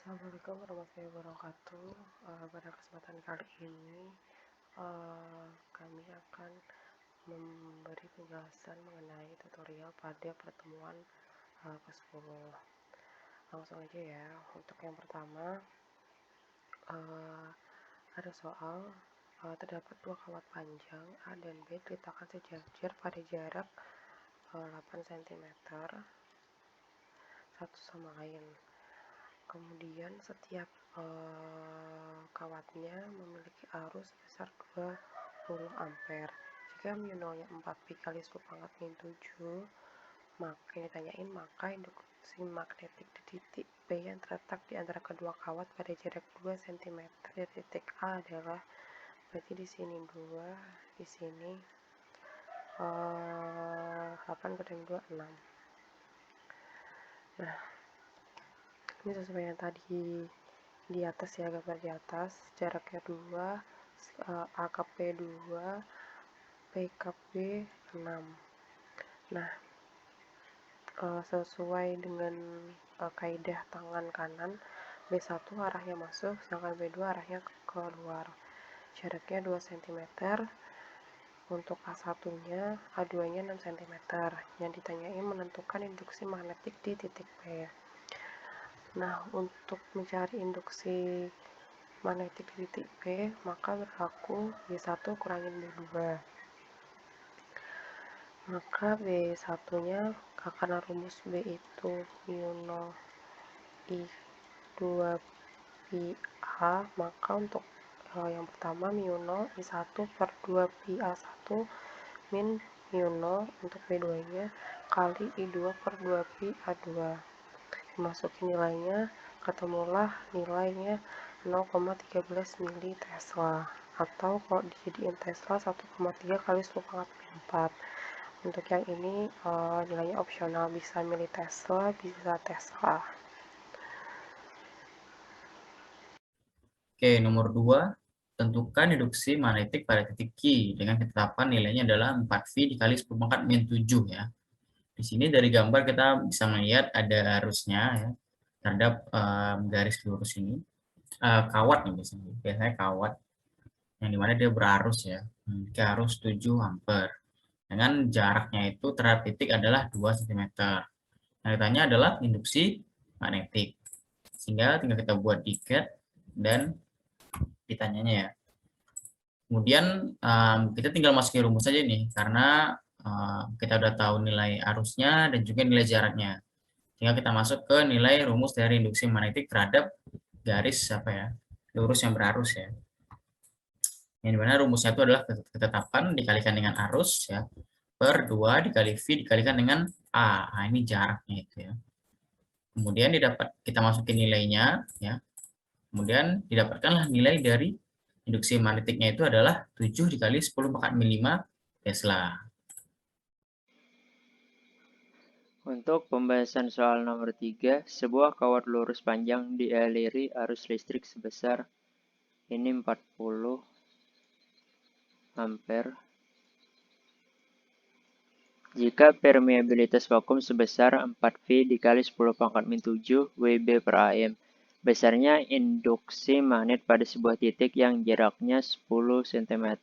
Assalamualaikum warahmatullahi wabarakatuh. Pada kesempatan kali ini kami akan memberi penjelasan mengenai tutorial pada pertemuan ke-10. Langsung aja ya. Untuk yang pertama, ada soal terdapat dua kawat panjang A dan B diletakkan sejajar pada jarak 8 cm satu sama lain. Kemudian setiap kawatnya memiliki arus sebesar 20 ampere. Jika mu nolnya 4pi kali 10⁻⁷, maka ditanyain maka induksi magnetik di titik P yang terletak di antara kedua kawat pada jarak 2 cm dari titik A adalah, berarti di sini 2, di sini 8 kuring 2, 6. Nah, ini sesuai yang tadi di atas ya, gambar di atas, jaraknya 2, A ke P 2, P ke B 6. Nah, sesuai dengan kaidah tangan kanan, B1 arahnya masuk, sedangkan B2 arahnya keluar. Jaraknya 2 cm, untuk A1-nya, A2-nya 6 cm. Yang ditanyain menentukan induksi magnetik di titik P. Nah, untuk mencari induksi magnetik di titik P, maka berlaku B1 kurangin B2. Maka B1-nya, karena rumus B itu mu0 I2pi A, maka untuk yang pertama mu0 I1 per 2pi A1 min mu0 untuk B2-nya kali I2 per 2pi A2. Masukin nilainya, ketemulah nilainya 0,13 mili Tesla, atau kalau dijadiin Tesla 1,3 kali 10⁻⁴. Untuk yang ini nilainya opsional, bisa mili Tesla, bisa Tesla. Oke, nomor 2, tentukan induksi magnetik pada titik Q dengan ketetapan nilainya adalah 4V dikali 10⁻⁷ ya. Di sini dari gambar kita bisa melihat ada arusnya ya terhadap garis lurus ini. Kawat nih biasanya kawat yang dimana dia berarus ya, memiliki arus 7 ampere. Dengan jaraknya itu terhadap titik adalah 2 cm. Yang ditanya adalah induksi magnetik. Sehingga tinggal kita buat diket dan ditanyanya ya. Kemudian kita tinggal masukin rumus saja nih, karena kita udah tahu nilai arusnya dan juga nilai jaraknya. Tinggal kita masuk ke nilai rumus dari induksi magnetik terhadap garis lurus yang berarus ya. Yang dimana rumusnya itu adalah ketetapan dikalikan dengan arus ya, per 2 dikali V dikalikan dengan A. Nah, ini jaraknya itu ya. Kemudian kita masukin nilainya ya. Kemudian didapatkanlah nilai dari induksi magnetiknya itu adalah 7 dikali 10⁻⁵ Tesla. Untuk pembahasan soal nomor 3, sebuah kawat lurus panjang dialiri arus listrik sebesar ini 40 ampere. Jika permeabilitas vakum sebesar 4V dikali 10⁻⁷ Wb per AM, besarnya induksi magnet pada sebuah titik yang jaraknya 10 cm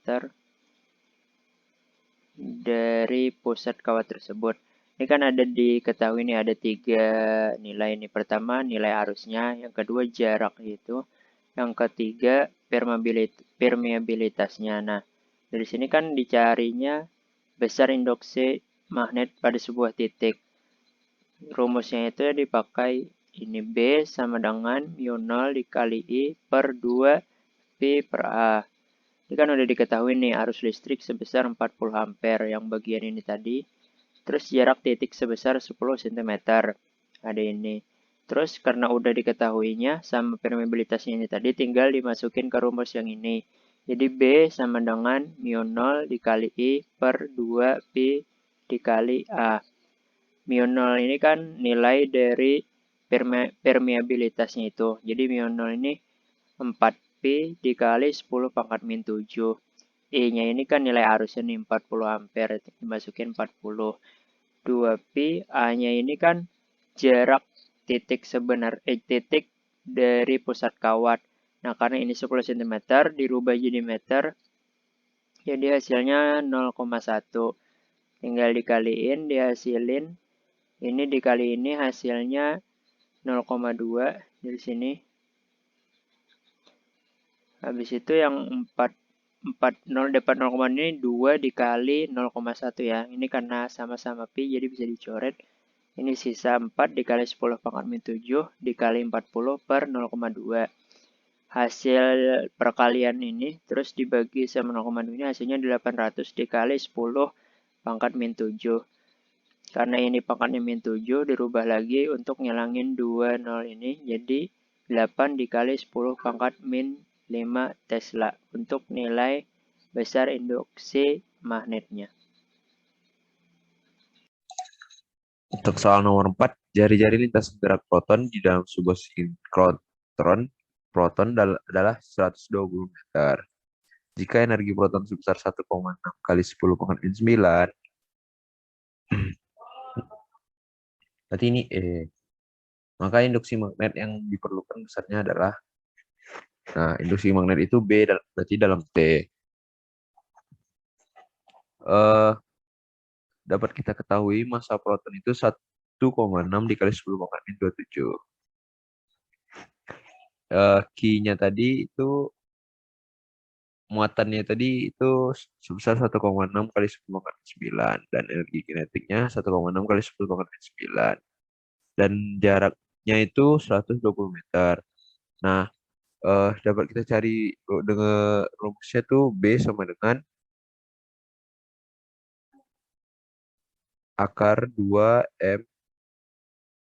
dari pusat kawat tersebut. Ini kan ada diketahui nih ada 3 nilai nih. Pertama nilai arusnya, yang kedua jarak itu, yang ketiga permeabilitasnya. Nah, dari sini kan dicarinya besar induksi magnet pada sebuah titik. Rumusnya itu dipakai ini B sama dengan mu0 dikali I per 2pi per A. Ini kan udah diketahui nih arus listrik sebesar 40 ampere yang bagian ini tadi. Terus jarak titik sebesar 10 cm. Ada ini. Terus karena udah diketahuinya sama permeabilitasnya ini tadi, tinggal dimasukin ke rumus yang ini. Jadi B sama dengan mu0 dikali I per 2pi dikali A. Mu0 ini kan nilai dari permeabilitasnya itu. Jadi mu0 ini 4pi dikali 10⁻⁷. E-nya ini kan nilai arusnya nih 40 ampere, dimasukin 40. 2pi, A-nya ini kan jarak titik dari pusat kawat. Nah, karena ini 10 cm, dirubah jadi meter, jadi hasilnya 0,1. Tinggal dikaliin, dihasilin. Ini dikali ini hasilnya 0,2 dari sini. Habis itu yang 0 dapat 0, ini 2 dikali 0,1 ya. Ini karena sama-sama pi jadi bisa dicoret. Ini sisa 4 dikali 10 pangkat min 7 dikali 40 per 0,2. Hasil perkalian ini terus dibagi sama 0,2 ini hasilnya 800 dikali 10 pangkat min 7. Karena ini pangkatnya min 7 dirubah lagi untuk ngilangin 2 0 ini jadi 8 dikali 10 pangkat min 5 Tesla untuk nilai besar induksi magnetnya. Untuk soal nomor 4, jari-jari lintasan gerak proton di dalam sebuah sinkrotron proton adalah 120 meter. Jika energi proton sebesar 1,6 kali 10 pangkat min 9, berarti ini E. Maka induksi magnet yang diperlukan besarnya adalah, nah, induksi magnet itu B, berarti dalam T. Dapat kita ketahui massa proton itu 1,6 dikali 10 pangkat min 27. Q-nya tadi itu, muatannya tadi itu sebesar 1,6 kali 10 pangkat min 9. Dan energi kinetiknya 1,6 kali 10 pangkat min 9. Dan jaraknya itu 120 meter. Nah, dapat kita cari dengan rumusnya tuh B sama dengan akar 2 M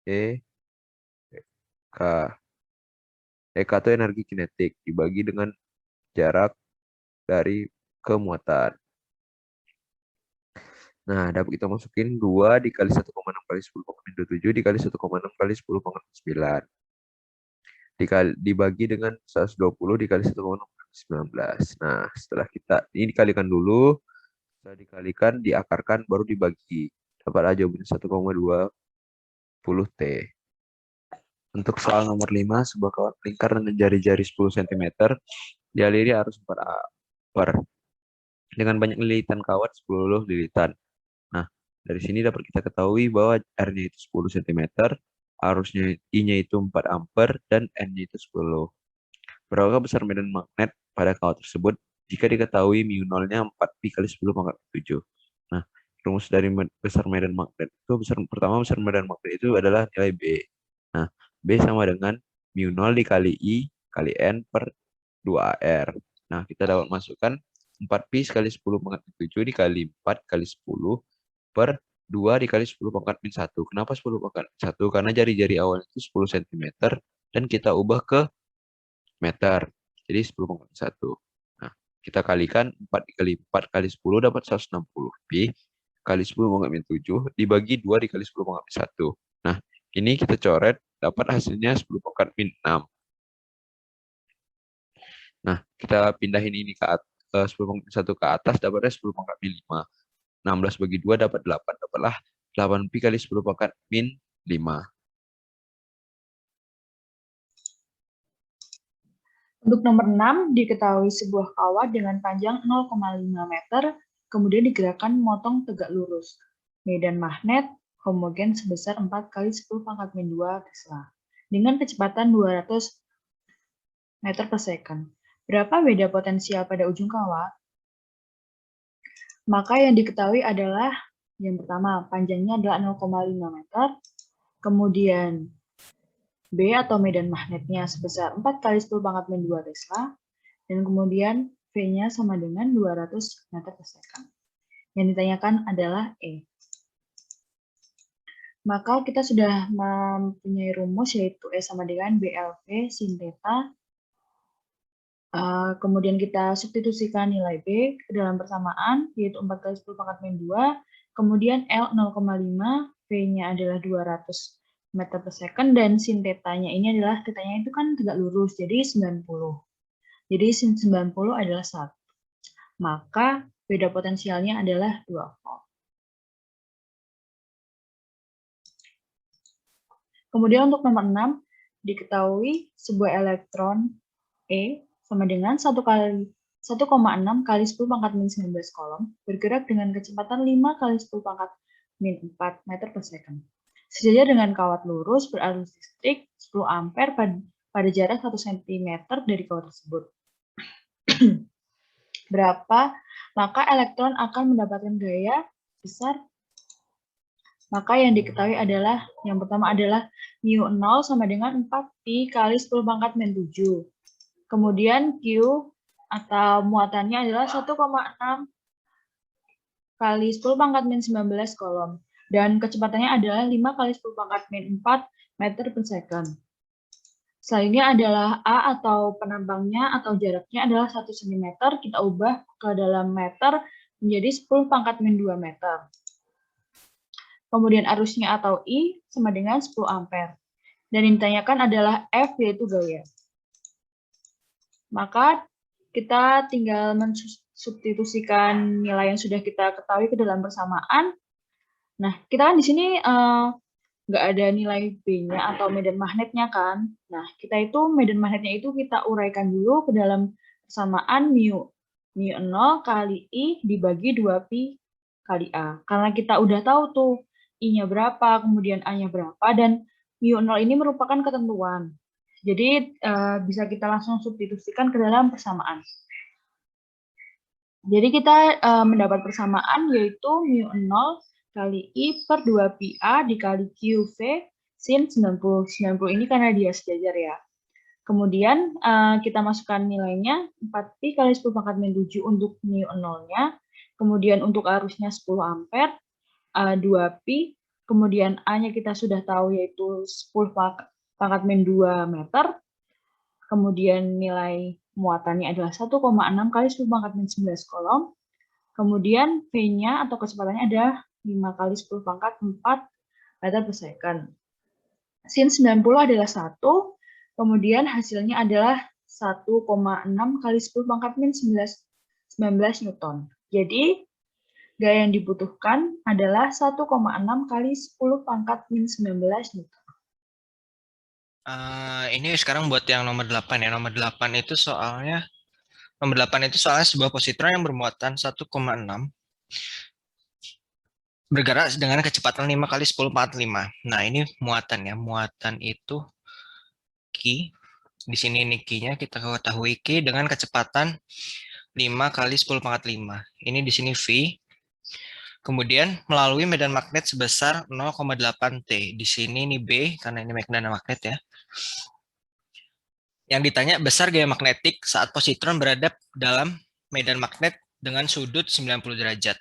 E K. K itu energi kinetik dibagi dengan jarak dari kemuatan. Nah, dapat kita masukin 2 dikali 1,6 kali 10 pangkat min 27 dikali 1,6 kali 10 pangkat min 9. Dibagi dengan 120 dikali 1,6 kali 19. Nah, setelah ini dikalikan dulu, setelah dikalikan, diakarkan, baru dibagi. Dapat jawabannya 1,20 T. Untuk soal nomor 5, sebuah kawat lingkar dengan jari-jari 10 cm dialiri arus 4 ampere. Dengan banyak lilitan kawat 10 lilitan. Nah, dari sini dapat kita ketahui bahwa R-nya itu 10 cm, arusnya I-nya itu 4 ampere, dan N-nya itu 10. Berapa besar medan magnet pada kawat tersebut jika diketahui μ0-nya 4pi kali 10 pangkat 7. Nah, rumus dari besar medan magnet itu, pertama besar medan magnet itu adalah nilai B. Nah, B sama dengan μ0 dikali I kali N per 2AR. Nah, kita dapat masukkan 4pi kali 10 pangkat min 7 dikali 4 kali 10 per 2 dikali 10 pangkat min 1. Kenapa 10 pangkat min 1? Karena jari-jari awal itu 10 cm dan kita ubah ke meter. Jadi 10 pangkat min 1. Nah, kita kalikan 4 dikali 4 kali 10 dapat 160pi kali 10 pangkat min 7 dibagi 2 dikali 10 pangkat min 1. Nah, ini kita coret, dapat hasilnya 10 pangkat min 6. Nah, kita pindahin ini ke 10 pangkat min 1 ke atas, dapatnya 10 pangkat min 5. 16 bagi 2 dapat 8. Dapatlah 8pi kali 10 pangkat min 5. Untuk nomor 6, diketahui sebuah kawat dengan panjang 0,5 meter, kemudian digerakkan memotong tegak lurus. Medan magnet homogen sebesar 4 kali 10 pangkat min 2 Tesla, dengan kecepatan 200 meter per second. Berapa beda potensial pada ujung kawat? Maka yang diketahui adalah, yang pertama, panjangnya adalah 0,5 meter, kemudian B atau medan magnetnya sebesar 4 kali 10 pangkat min 2 Tesla, dan kemudian V-nya sama dengan 200 meter per second. Yang ditanyakan adalah E. Maka kita sudah mempunyai rumus yaitu E sama dengan BLV sin theta. Kemudian kita substitusikan nilai B ke dalam persamaan, yaitu 4 kali 10 pangkat min 2, kemudian L 0,5, V-nya adalah 200 meter per second, dan sin theta-nya ini adalah, theta-nya itu kan tegak lurus, jadi 90. Jadi sin 90 adalah 1. Maka beda potensialnya adalah 2 volt. Kemudian untuk nomor 6, diketahui sebuah elektron E sama dengan 1,6 kali 10 pangkat min 19 kolom bergerak dengan kecepatan 5 kali 10 pangkat min 4 meter per second. Sejajar dengan kawat lurus berarus listrik 10 ampere pada jarak 1 cm dari kawat tersebut. Berapa maka elektron akan mendapatkan gaya besar? Maka yang diketahui adalah, yang pertama adalah mu 0 sama dengan 4pi kali 10 pangkat min 7. Kemudian Q atau muatannya adalah 1,6 kali 10 pangkat min 19 kolom. Dan kecepatannya adalah 5 kali 10 pangkat min 4 meter per second. Selanjutnya adalah A atau penampangnya atau jaraknya adalah 1 cm. Kita ubah ke dalam meter menjadi 10 pangkat min 2 meter. Kemudian arusnya atau I sama dengan 10 ampere. Dan yang ditanyakan adalah F yaitu gaya. Maka kita tinggal mensubstitusikan nilai yang sudah kita ketahui ke dalam persamaan. Nah, kita kan di sini nggak ada nilai B-nya atau medan magnetnya kan. Nah, kita itu medan magnetnya itu kita uraikan dulu ke dalam persamaan mu 0 kali I dibagi 2pi kali A. Karena kita udah tahu tuh I-nya berapa, kemudian A-nya berapa, dan mu 0 ini merupakan ketentuan. Jadi bisa kita langsung substitusikan ke dalam persamaan. Jadi kita mendapat persamaan yaitu mu 0 kali I per 2pi A dikali QV sin 90. 90 ini karena dia sejajar ya. Kemudian kita masukkan nilainya 4pi kali 10 pangkat min 7 untuk mu 0-nya. Kemudian untuk arusnya 10 ampere, 2pi. Kemudian A-nya kita sudah tahu yaitu 10 pangkat min 2 meter. Kemudian nilai muatannya adalah 1,6 kali 10 pangkat min 19 kolom. Kemudian V-nya atau kecepatannya adalah 5 kali 10 pangkat 4 meter per second. Sin 90 adalah 1, kemudian hasilnya adalah 1,6 kali 10 pangkat min 19 Newton. Jadi, gaya yang dibutuhkan adalah 1,6 kali 10 pangkat min 19 Newton. Ini sekarang buat yang nomor 8 ya. Nomor 8 itu soalnya sebuah positron yang bermuatan 1,6 bergerak dengan kecepatan 5 kali 10 pangkat 5. Nah, ini muatan ya. Muatan itu Q. Di sini ini Q-nya kita ketahui Q dengan kecepatan 5 kali 10 pangkat 5. Ini di sini V. Kemudian melalui medan magnet sebesar 0,8 T. Di sini ini B karena ini medan magnet ya. Yang ditanya besar gaya magnetik saat positron berada dalam medan magnet dengan sudut 90 derajat.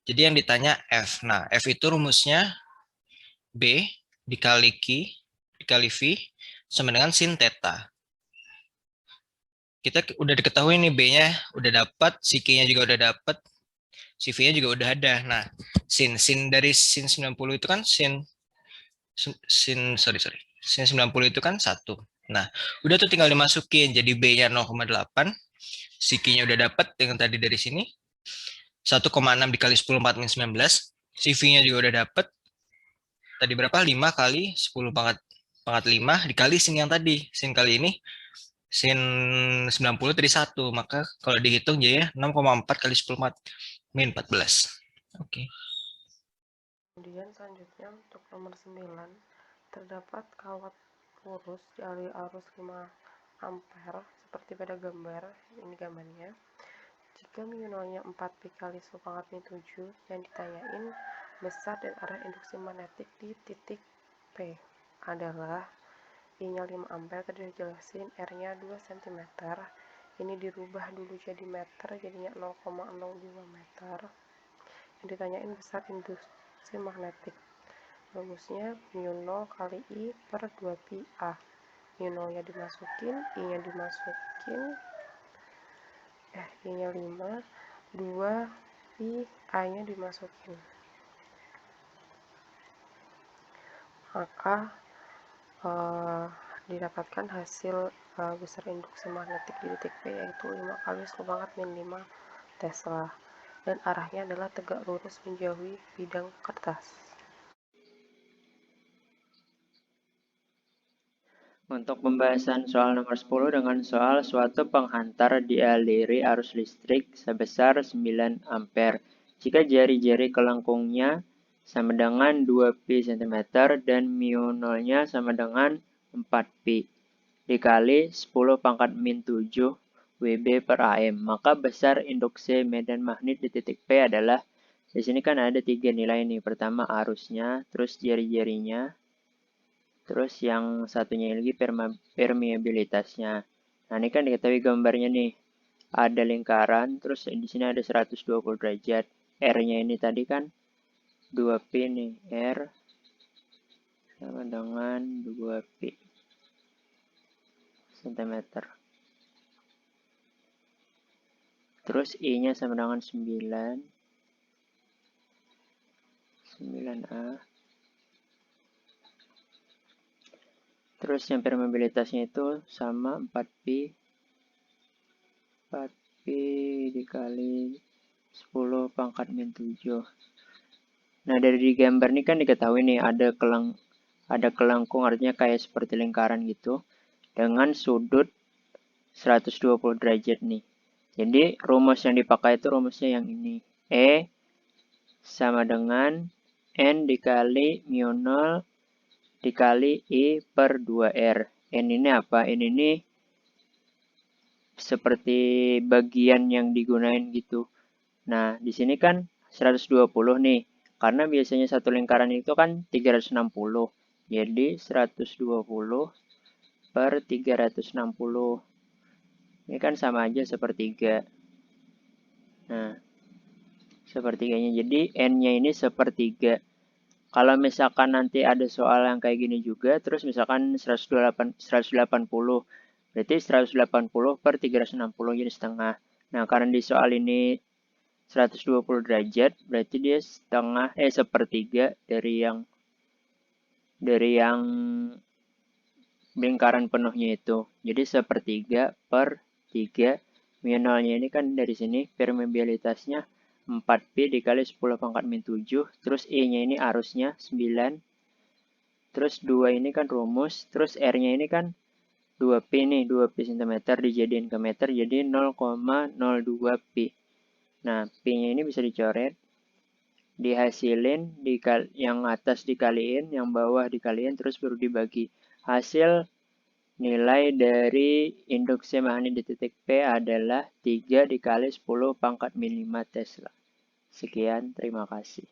Jadi yang ditanya F. Nah, F itu rumusnya B dikali Q dikali V sama dengan sin theta. Kita udah diketahui nih B-nya udah dapat, si Q-nya juga udah dapat, si V-nya juga udah ada. Nah, sin dari sin 90 itu kan sin 90 itu kan 1. Nah, udah tuh tinggal dimasukin. Jadi B-nya 0,8. Si Q-nya udah dapat dengan tadi dari sini. 1,6 dikali 10 4 min 19. Si V-nya juga udah dapat. Tadi berapa? 5 kali 10 pangkat 5 dikali sin yang tadi. Sin kali ini sin 90 tadi 1. Maka kalau dihitung jadi 6,4 kali 10 min 14. Oke. Kemudian selanjutnya untuk nomor 9, terdapat kawat lurus dialiri arus 5 ampere seperti pada gambar, ini gambarnya. Jika mu 0-nya 4pi kali 10 pangkat min 7, yang ditanyain besar dan arah induksi magnetik di titik P adalah I-nya 5 ampere, tadi udah jelasin, R-nya 2 cm. Ini dirubah dulu jadi meter, jadinya 0,02 meter. Yang ditanyain besar induksi magnetik. Rumusnya mu 0 kali I per 2pi A. Mu 0-nya dimasukin, I-nya dimasukin, I-nya 5, 2pi A-nya dimasukin. Maka didapatkan hasil besar induksi magnetik di titik P yaitu 5 kali 10 pangkat min 5 Tesla. Dan arahnya adalah tegak lurus menjauhi bidang kertas. Untuk pembahasan soal nomor 10 dengan soal suatu penghantar dialiri arus listrik sebesar 9 ampere. Jika jari-jari kelengkungnya sama dengan 2pi cm dan μ0-nya sama dengan 4pi dikali 10 pangkat min 7 Wb per AM, maka besar induksi medan magnet di titik P adalah, di sini kan ada 3 nilai nih. Pertama arusnya, terus jari-jarinya, terus yang satunya lagi permeabilitasnya. Nah, ini kan diketahui gambarnya nih. Ada lingkaran, terus di sini ada 120 derajat. R-nya ini tadi kan 2pi nih. R sama dengan 2pi cm. Terus I-nya sama dengan 9A. Terus yang permeabilitasnya itu sama 4pi dikali 10 pangkat min 7. Nah, dari gambar ini kan diketahui nih ada kelengkung, artinya kayak seperti lingkaran gitu dengan sudut 120 derajat nih. Jadi rumus yang dipakai itu rumusnya yang ini. E sama dengan N dikali μ0 dikali I per 2R. N ini apa? N ini seperti bagian yang digunain gitu. Nah, di sini kan 120 nih. Karena biasanya satu lingkaran itu kan 360. Jadi 120 per 360. Ini kan sama aja sepertiga. Nah, sepertiganya. Jadi N-nya ini sepertiga. Kalau misalkan nanti ada soal yang kayak gini juga, terus misalkan 180, berarti 180 per 360 jadi setengah. Nah, karena di soal ini 120 derajat, berarti dia sepertiga dari yang lingkaran penuhnya itu. Jadi sepertiga per 3. μ0-nya ini kan dari sini permeabilitasnya 4pi dikali 10 pangkat min 7, terus I-nya ini arusnya 9, terus 2 ini kan rumus, terus R-nya ini kan 2pi nih, 2pi cm dijadiin ke meter, jadi 0,02 pi. Nah, pi-nya ini bisa dicoret, dihasilin, yang atas dikaliin, yang bawah dikaliin, terus baru dibagi. Hasil nilai dari induksi magnet di titik P adalah 3 dikali 10 pangkat min 5 Tesla. Sekian, terima kasih.